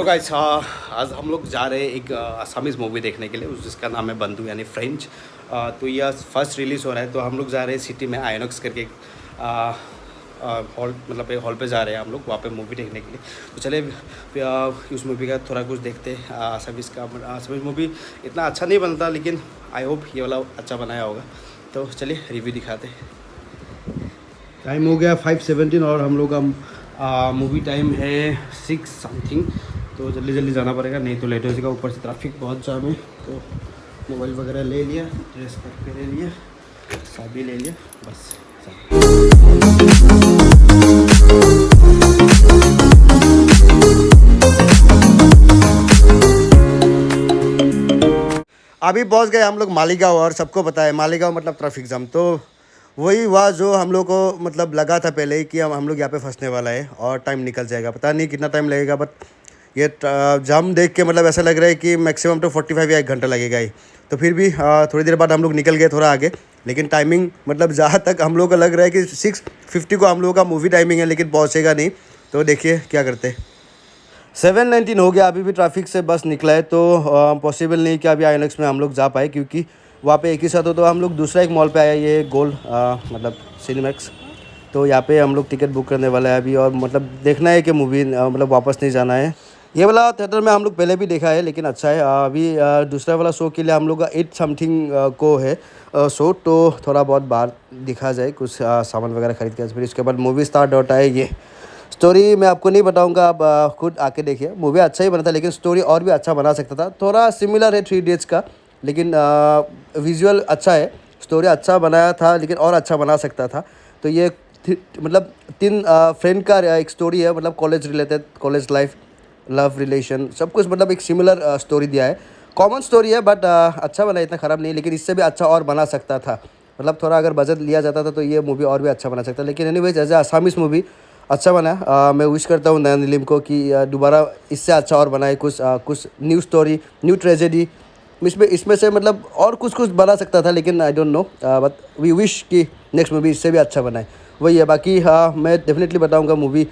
Guys आज हम लोग जा रहे हैं एक असमीज़ मूवी देखने के लिए, जिसका नाम है बंधु यानी फ्रेंच। तो यह फर्स्ट रिलीज़ हो रहा है, तो हम लोग जा रहे हैं सिटी में आइनॉक्स करके हॉल, मतलब एक हॉल पे जा रहे हैं हम लोग वहाँ पे मूवी देखने के लिए। तो चले उस मूवी का थोड़ा कुछ देखते हैं। असमीज़ मूवी इतना अच्छा नहीं बनता, लेकिन आई होप ये वाला अच्छा बनाया होगा। तो चलिए रिव्यू दिखाते। टाइम हो गया 5:17 और हम लोग का मूवी टाइम है 6 समथिंग। तो जल्दी जल्दी जाना पड़ेगा, नहीं तो लेट हो जाएगा। ऊपर से ट्रैफिक बहुत जाम है। तो मोबाइल वगैरह ले लिया, ड्रेस करके ले लिया, साबी ले लिया, बस। अभी पहुंच गए हम लोग मालीगांव, और सबको पता है मालीगांव मतलब ट्रैफिक जाम। तो वही हुआ जो हम लोग को मतलब लगा था पहले ही कि हम लोग यहाँ पे फंसने वाला है और टाइम निकल जाएगा। पता नहीं कितना टाइम लगेगा, बट ये जाम देख के मतलब ऐसा लग रहा है कि मैक्सिमम तो 45 या 1 घंटा लगेगा ही। तो फिर भी थोड़ी देर बाद हम लोग निकल गए थोड़ा आगे, लेकिन टाइमिंग मतलब जहाँ तक हम लोग को लग रहा है कि 6:50 को हम लोग का मूवी टाइमिंग है, लेकिन पहुँचेगा नहीं। तो देखिए क्या करते। 7:19 हो गया, अभी भी ट्रैफिक से बस निकला है। तो पॉसिबल नहीं कि अभी आइनॉक्स में हम लोग जा पाए, क्योंकि वहाँ पे एक ही साथ हो। तो हम लोग दूसरा एक मॉल पे आए, ये गोल्ड मतलब सिनेमैक्स। तो यहाँ पे हम लोग टिकट बुक करने वाला है अभी, और मतलब देखना है कि मूवी मतलब वापस नहीं जाना है। ये वाला थिएटर में हम लोग पहले भी देखा है, लेकिन अच्छा है। अभी दूसरा वाला शो के लिए हम लोग का 8 समथिंग को है शो। तो थोड़ा बहुत बाहर दिखा जाए, कुछ सामान वगैरह खरीद के, फिर उसके बाद मूवी स्टार्ट होता है। ये स्टोरी मैं आपको नहीं बताऊंगा, आप खुद आके देखिए। मूवी अच्छा ही बना था, लेकिन स्टोरी और भी अच्छा बना सकता था। थोड़ा सिमिलर है 3 इडियट्स का, लेकिन विजुअल अच्छा है। स्टोरी अच्छा बनाया था, लेकिन और अच्छा बना सकता था। तो ये मतलब 3 फ्रेंड का एक स्टोरी है, मतलब college related, college life, love relation, सब कुछ मतलब एक सिमिलर स्टोरी दिया है। कॉमन स्टोरी है, बट अच्छा बना, इतना ख़राब नहीं। लेकिन इससे भी अच्छा और बना सकता था। मतलब थोड़ा अगर बजट लिया जाता था तो ये मूवी और भी अच्छा बना सकता। लेकिन anyways as a Assamese movie अच्छा बना। मैं विश करता हूँ नयन निलिम को कि दोबारा इससे अच्छा और बनाए, कुछ न्यू स्टोरी, न्यू ट्रेजेडी इसमें से मतलब और कुछ बना सकता था, लेकिन I don't know, but we wish कि नेक्स्ट मूवी इससे भी अच्छा बनाए। वही है। बाकी मैं डेफिनेटली बताऊँगा मूवी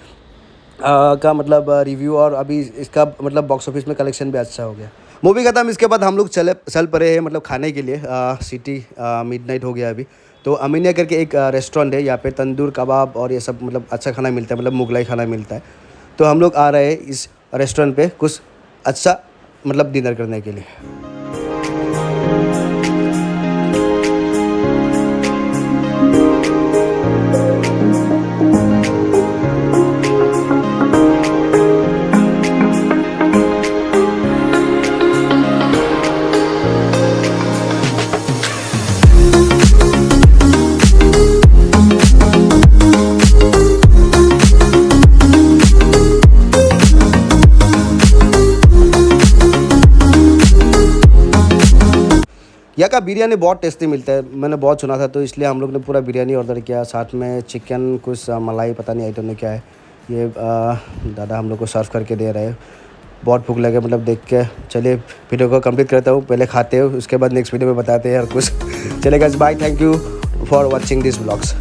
का मतलब रिव्यू, और अभी इसका मतलब बॉक्स ऑफिस में कलेक्शन भी अच्छा हो गया। मूवी खत्म, इसके बाद हम लोग चल पड़े हैं मतलब खाने के लिए। सिटी मिडनाइट हो गया अभी। तो अमीनिया करके एक रेस्टोरेंट है, यहाँ पे तंदूर कबाब और ये सब मतलब अच्छा खाना मिलता है, मतलब मुगलाई खाना मिलता है। तो हम लोग आ रहे हैं इस रेस्टोरेंट पे कुछ अच्छा मतलब डिनर करने के लिए। यहाँ का बिरयानी बहुत टेस्टी मिलता है, मैंने बहुत सुना था। तो इसलिए हम लोग ने पूरा बिरयानी ऑर्डर किया, साथ में चिकन, कुछ मलाई, पता नहीं आइटम में क्या है। ये दादा हम लोग को सर्व करके दे रहे हैं। बहुत भूख लगे मतलब देख के। चलिए वीडियो को कंप्लीट करता हूँ, पहले खाते हो, उसके बाद नेक्स्ट वीडियो में बताते हैं और कुछ। चलेगा, bye, thank you for watching this vlogs.